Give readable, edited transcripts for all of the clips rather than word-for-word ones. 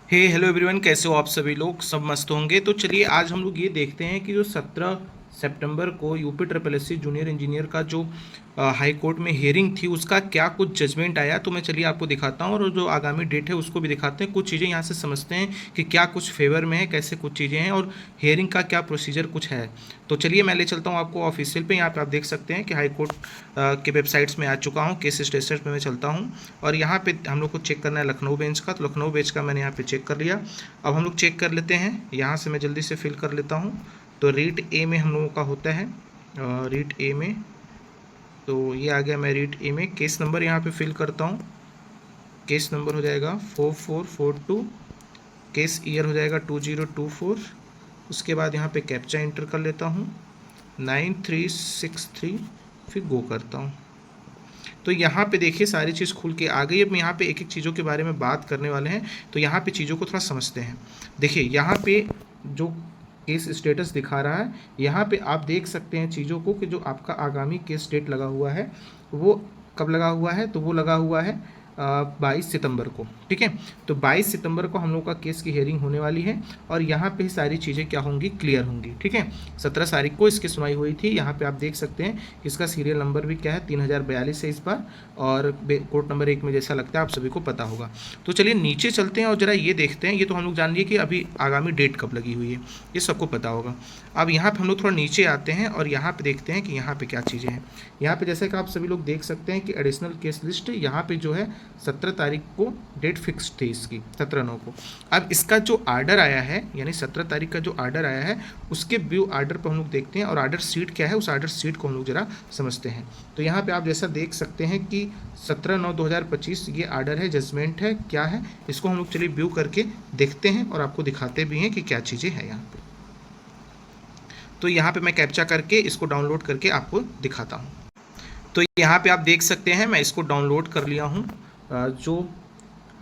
Hello everyone, कैसे हो आप सभी लोग? सब मस्त होंगे। तो चलिए आज हम लोग ये देखते हैं कि जो 17 सितंबर को UP triple S C junior engineer का जो हाई कोर्ट में हियरिंग थी उसका क्या कुछ जजमेंट आया। तो मैं चलिए आपको दिखाता हूँ और जो आगामी डेट है उसको भी दिखाते हैं। कुछ चीज़ें यहाँ से समझते हैं कि क्या कुछ फेवर में है, कैसे कुछ चीज़ें हैं और हियरिंग का क्या प्रोसीजर कुछ है। तो चलिए मैं ले चलता हूँ आपको ऑफिशियल पे। यहाँ पे आप देख सकते हैं कि हाई कोर्ट के वेबसाइट्स में आ चुका हूँ। केस स्टेटस पे मैं चलता हूँ और यहाँ पे हम लोग को चेक करना है लखनऊ बेंच का। तो लखनऊ बेंच का मैंने यहाँ पे चेक कर लिया। अब हम लोग चेक कर लेते हैं। यहाँ से मैं जल्दी से फिल कर लेता हूँ। तो रीट ए में हम लोगों का होता है, रीट ए में तो ये आ गया। मैं रीट ए में केस नंबर यहाँ पे फिल करता हूँ। केस नंबर हो जाएगा 4442, केस ईयर हो जाएगा 2024। उसके बाद यहाँ पे कैप्चा इंटर कर लेता हूँ 9363, फिर गो करता हूँ। तो यहाँ पे देखिए सारी चीज़ खुल के आ गई। अब यहाँ पे एक एक चीज़ों के बारे में बात करने वाले हैं। तो यहाँ पे चीज़ों को थोड़ा समझते हैं। देखिए यहाँ पे जो केस स्टेटस दिखा रहा है, यहाँ पे आप देख सकते हैं चीज़ों को कि जो आपका आगामी केस डेट लगा हुआ है वो कब लगा हुआ है। तो वो लगा हुआ है 22 सितंबर को। ठीक है, तो 22 सितंबर को हम लोग का केस की हियरिंग होने वाली है और यहाँ पे सारी चीज़ें क्या होंगी, क्लियर होंगी। ठीक है, 17 तारीख को इसकी सुनवाई हुई थी। यहाँ पे आप देख सकते हैं इसका सीरियल नंबर भी क्या है, 3042 है इस बार। और कोर्ट नंबर 1 में जैसा लगता है आप सभी को पता होगा। तो चलिए नीचे चलते हैं और ज़रा ये देखते हैं। ये तो हम लोग जान लिए कि अभी आगामी डेट कब लगी हुई है, ये सबको पता होगा। अब यहाँ पे हम लोग थोड़ा नीचे आते हैं और यहाँ पे देखते हैं कि यहाँ पे क्या चीज़ें हैं। यहाँ पे जैसे कि आप सभी लोग देख सकते हैं कि एडिशनल केस लिस्ट यहाँ पे जो है 17 तारीख को डेट फिक्स थी इसकी, 17/9 को। अब इसका जो आर्डर आया है, यानी 17 तारीख का जो आर्डर आया है उसके व्यू आर्डर पर हम लोग देखते हैं और आर्डर सीट क्या है उस आर्डर सीट को हम लोग जरा समझते हैं। तो यहाँ पे आप जैसा देख सकते हैं कि 17/9/2025 ये आर्डर है, जजमेंट है, क्या है इसको हम लोग चलिए व्यू करके देखते हैं और आपको दिखाते भी हैं कि क्या चीज़ें हैं यहाँ पे। तो यहाँ पे मैं कैप्चा करके इसको डाउनलोड करके आपको दिखाता हूँ। तो यहाँ पे आप देख सकते हैं मैं इसको डाउनलोड कर लिया हूँ। जो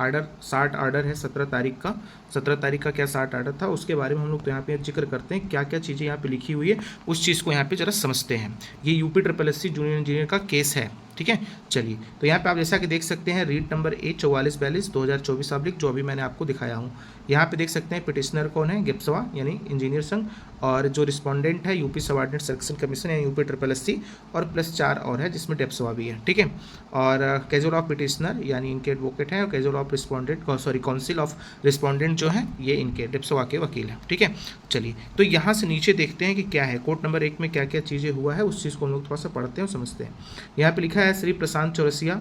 आर्डर 60 आर्डर है 17 तारीख का, 17 तारीख का क्या 60 आर्डर था उसके बारे में हम लोग तो यहाँ पे जिक्र करते हैं। क्या क्या चीज़ें यहाँ पे लिखी हुई है उस चीज़ को यहाँ पे जरा समझते हैं। ये UP triple S C junior engineer का केस है। ठीक है, चलिए तो यहाँ पे आप जैसा कि देख सकते हैं रीड नंबर A4442 2024 ऑब्लिक, जो अभी मैंने आपको दिखाया हूँ। यहाँ पे देख सकते हैं पिटिशनर कौन है, गिप्सवा यानी इंजीनियर संघ, और जो रिस्पोंडेंट है यूपी सबऑर्डिनेट सिलेक्शन कमीशन यानी यूपी ट्रिपल एस सी, और प्लस 4 और है जिसमें डेप्सवा भी है। ठीक है, और कैजुअल ऑफ पिटिशनर यानी इनके एडवोकेट हैं, और casual of respondent sorry council of respondent जो है ये इनके डेप्सवा के वकील हैं। ठीक है, चलिए तो यहाँ से नीचे देखते हैं कि क्या है कोर्ट नंबर 1 में क्या क्या चीज़ें हुआ है उस चीज़ को हम लोग थोड़ा सा पढ़ते हैं और समझते हैं। यहाँ पे लिखा है Shri Prashant Chaurasia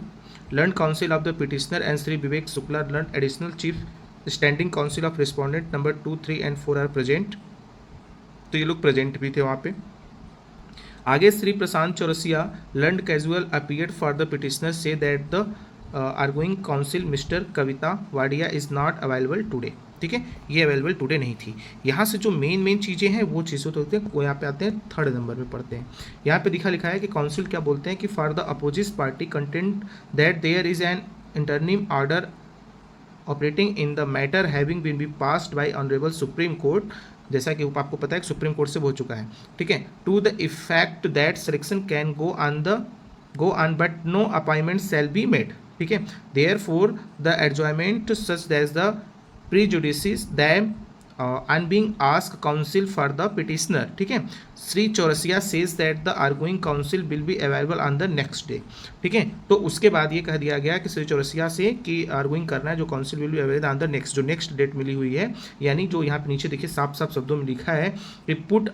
learned counsel of the petitioner and Shri Vivek Shukla learned additional chief standing counsel of respondent number 2, 3 and 4 are present. तो ये लोग प्रेजेंट भी थे वहाँ पे। आगे Shri Prashant Chaurasia learned casual appeared for the petitioner say that the arguing counsel mister Kavita Wadia is not available today. ठीक है, ये अवेलेबल टुडे नहीं थी। यहाँ से जो मेन चीज़ें हैं वो चीज़ें तो होती हैं, वो यहाँ पे आते हैं 3rd नंबर पे पढ़ते हैं। यहाँ पे लिखा है कि काउंसिल क्या बोलते हैं कि for the opposite party content that there is an interim order operating in the matter having been be passed by honourable supreme Court, जैसा कि आपको पता है कि सुप्रीम कोर्ट से हो चुका है। ठीक है, to the effect that selection can go on but no appointment shall be made. ठीक है, therefore the adjournment such that's the prejudice them and being asked counsel for the petitioner। ठीक है, Shri Chaurasia says that the arguing counsel will be available on the next day. ठीक है, तो उसके बाद ये कह दिया गया कि श्री चौरसिया से कि आर्गुइंग करना है जो council will be available on the next, जो नेक्स्ट डेट मिली हुई है, यानी जो यहाँ पे नीचे देखिए साफ साफ शब्दों में लिखा है कि पुट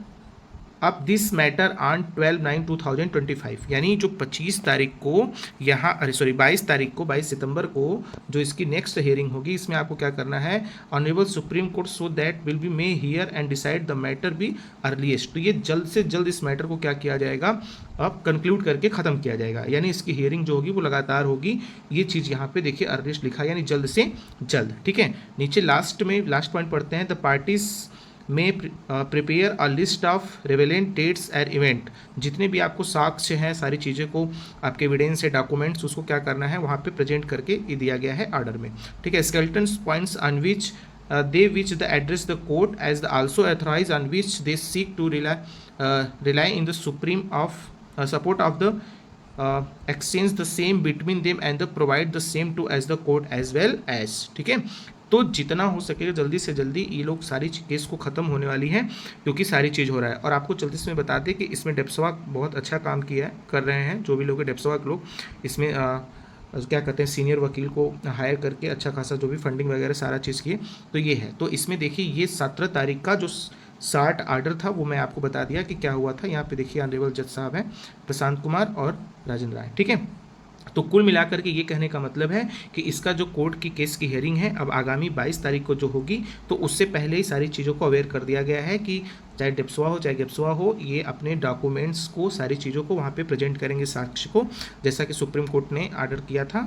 अब दिस मैटर ऑन 12/9/2025, यानी जो 25 तारीख को यहाँ 22 तारीख को 22 सितंबर को जो इसकी नेक्स्ट हियरिंग होगी, इसमें आपको क्या करना है, honourable supreme court so that will be may hear and decide the matter be earliest. तो ये जल्द से जल्द इस मैटर को क्या किया जाएगा, अब कंक्लूड करके ख़त्म किया जाएगा, यानी इसकी हियरिंग जो होगी वो लगातार होगी। ये चीज़ यहाँ पे देखिए अर्लीस्ट लिखा है, यानी जल्द से जल्द। ठीक है, नीचे लास्ट पॉइंट पढ़ते हैं, the parties may prepare a list of relevant dates and event. जितने भी आपको साक्ष्य हैं, सारी चीज़ें को आपके एविडेंस है, डॉक्यूमेंट्स, उसको क्या करना है वहाँ पे प्रेजेंट करके ये दिया गया है ऑर्डर में। ठीक है, skeleton points on which they which the address the court as the also authorized on which they seek to rely in the supreme of support of the exchange the same between them and the provide the same to as the court as well as। ठीक है, तो जितना हो सके जल्दी से जल्दी ये लोग सारी केस को ख़त्म होने वाली है, क्योंकि सारी चीज़ हो रहा है। और आपको जल्दी से मैं बता दें कि इसमें डेप्सवा बहुत अच्छा काम किया है, कर रहे हैं जो भी लोग हैं डेप्सवा के लोग इसमें क्या कहते हैं सीनियर वकील को हायर करके अच्छा खासा जो भी फंडिंग वगैरह सारा चीज़ किए। तो ये है, तो इसमें देखिए ये 17 तारीख का जो 60 आर्डर था वो मैं आपको बता दिया कि क्या हुआ था। यहाँ पे देखिए ऑनरेबल जज साहब हैं प्रशांत कुमार और राजेंद्र राय, ठीक है। तो कुल मिलाकर के ये कहने का मतलब है कि इसका जो कोर्ट की केस की हेयरिंग है अब आगामी 22 तारीख को जो होगी, तो उससे पहले ही सारी चीज़ों को अवेयर कर दिया गया है कि चाहे डेप्सवा हो चाहे गेप्सवा हो, ये अपने डॉक्यूमेंट्स को सारी चीज़ों को वहाँ पे प्रेजेंट करेंगे साक्ष्य को, जैसा कि सुप्रीम कोर्ट ने आर्डर किया था,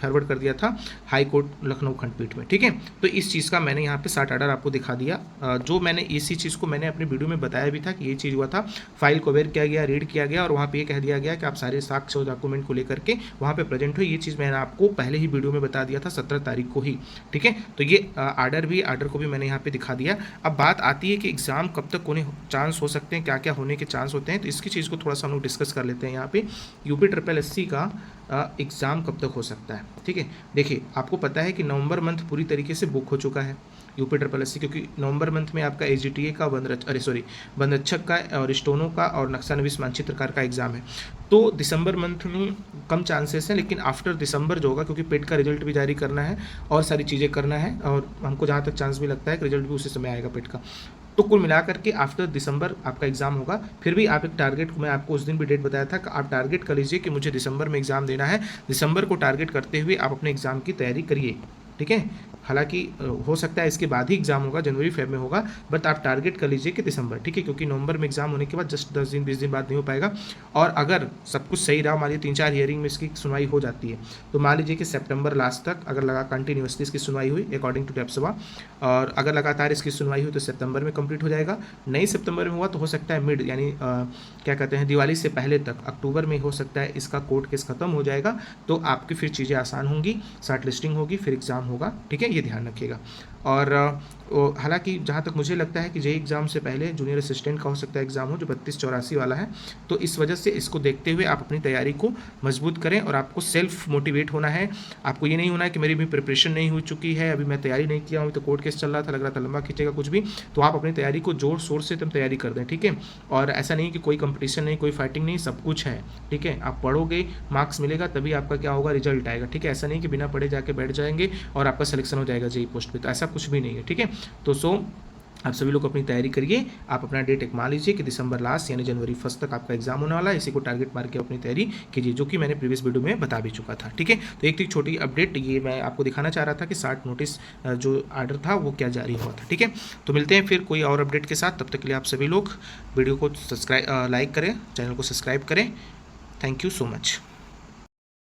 फॉरवर्ड कर दिया था हाई कोर्ट लखनऊ खंडपीठ में, ठीक है। तो इस चीज़ का मैंने यहाँ पे 60 आर्डर आपको दिखा दिया। जो मैंने इसी चीज़ को मैंने अपनी वीडियो में बताया भी था कि ये चीज़ हुआ था, फाइल को अवेयर किया गया, रीड किया गया और वहाँ पर ये कह दिया गया कि आप सारे साक्ष्य और डॉक्यूमेंट को लेकर के वहाँ पर प्रेजेंट हो। ये चीज़ मैंने आपको पहले ही वीडियो में बता दिया था 17 तारीख को ही, ठीक है। तो ये आर्डर को भी मैंने यहाँ पे दिखा दिया। अब बात आती है कि एग्ज़ाम कब तक होने चांस हो सकते हैं, क्या क्या होने के चांस होते हैं, तो इसकी चीज़ को थोड़ा सा हम लोग डिस्कस कर लेते हैं। यहाँ पे UPSSC का एग्ज़ाम कब तक हो सकता है, ठीक है। देखिए आपको पता है कि नवंबर मंथ पूरी तरीके से बुक हो चुका है UPSSC, क्योंकि नवंबर मंथ में आपका AGTA का वनरक्षक का और स्टोनो का और नक्शा नवीस मानचित्रकार का एग्ज़ाम है। तो दिसंबर मंथ में कम चांसेस हैं, लेकिन आफ्टर दिसंबर जो होगा, क्योंकि पेट का रिजल्ट भी जारी करना है और सारी चीज़ें करना है, और हमको जहाँ तक चांस भी लगता है कि रिजल्ट भी उसी समय आएगा पेट का। तो कुल मिलाकर के आफ्टर दिसंबर आपका एग्ज़ाम होगा। फिर भी आप एक टारगेट, मैं आपको उस दिन भी डेट बताया था कि आप टारगेट कर लीजिए कि मुझे दिसंबर में एग्ज़ाम देना है। दिसंबर को टारगेट करते हुए आप अपने एग्ज़ाम की तैयारी करिए, ठीक है। हालांकि हो सकता है इसके बाद ही एग्ज़ाम होगा, जनवरी फेब में होगा, बट आप टारगेट कर लीजिए कि दिसंबर, ठीक है, क्योंकि नवंबर में एग्ज़ाम होने के बाद जस्ट 10 दिन 20 दिन बाद नहीं हो पाएगा। और अगर सब कुछ सही रहा, मान लीजिए 3-4 हियरिंग में इसकी सुनवाई हो जाती है, तो मान लीजिए कि सितंबर लास्ट तक अगर लगा कंटिन्यूसली इसकी सुनवाई हुई अकॉर्डिंग टू डेप्सवा, और अगर लगातार इसकी सुनवाई हुई तो सितंबर में कंप्लीट हो जाएगा। नहीं सितंबर में हुआ तो हो सकता है मिड, यानी क्या कहते हैं दिवाली से पहले तक अक्टूबर में हो सकता है इसका कोर्ट केस ख़त्म हो जाएगा। तो आपकी फिर चीज़ें आसान होंगी, शॉर्ट लिस्टिंग होगी, फिर एग्ज़ाम होगा, ठीक है, ये ध्यान रखिएगा। और हालांकि जहाँ तक मुझे लगता है कि जेईई एग्ज़ाम से पहले जूनियर असिस्टेंट का हो सकता है एग्ज़ाम हो, जो 3284 वाला है। तो इस वजह से इसको देखते हुए आप अपनी तैयारी को मजबूत करें, और आपको सेल्फ मोटिवेट होना है। आपको ये नहीं होना है कि मेरी भी प्रिपरेशन नहीं हो चुकी है, अभी मैं तैयारी नहीं किया हूँ, तो कोर्ट केस चल रहा था, लग रहा था लंबा खींचेगा कुछ भी, तो आप अपनी तैयारी को जोर शोर से तैयारी कर दें, ठीक है। और ऐसा नहीं कि कोई कंपटीशन नहीं, कोई फाइटिंग नहीं, सब कुछ है, ठीक है। आप पढ़ोगे, मार्क्स मिलेगा, तभी आपका क्या होगा, रिजल्ट आएगा, ठीक है। ऐसा नहीं कि बिना पढ़े जाके बैठ जाएंगे और आपका सिलेक्शन हो जाएगा जेईई पोस्ट पे, तो ऐसा कुछ भी नहीं है, ठीक है। तो आप सभी लोग अपनी तैयारी करिए। आप अपना डेट एक मान लीजिए कि दिसंबर लास्ट यानी जनवरी 1 तक आपका एग्जाम होने वाला है। इसी को टारगेट मार के अपनी तैयारी कीजिए, जो कि मैंने प्रीवियस वीडियो में बता भी चुका था, ठीक है। तो एक छोटी अपडेट ये मैं आपको दिखाना चाह रहा था कि 60 नोटिस जो आर्डर था वो क्या जारी हुआ था, ठीक है। तो मिलते हैं फिर कोई और अपडेट के साथ, तब तक के लिए आप सभी लोग वीडियो को लाइक करें, चैनल को सब्सक्राइब करें। Thank you so much.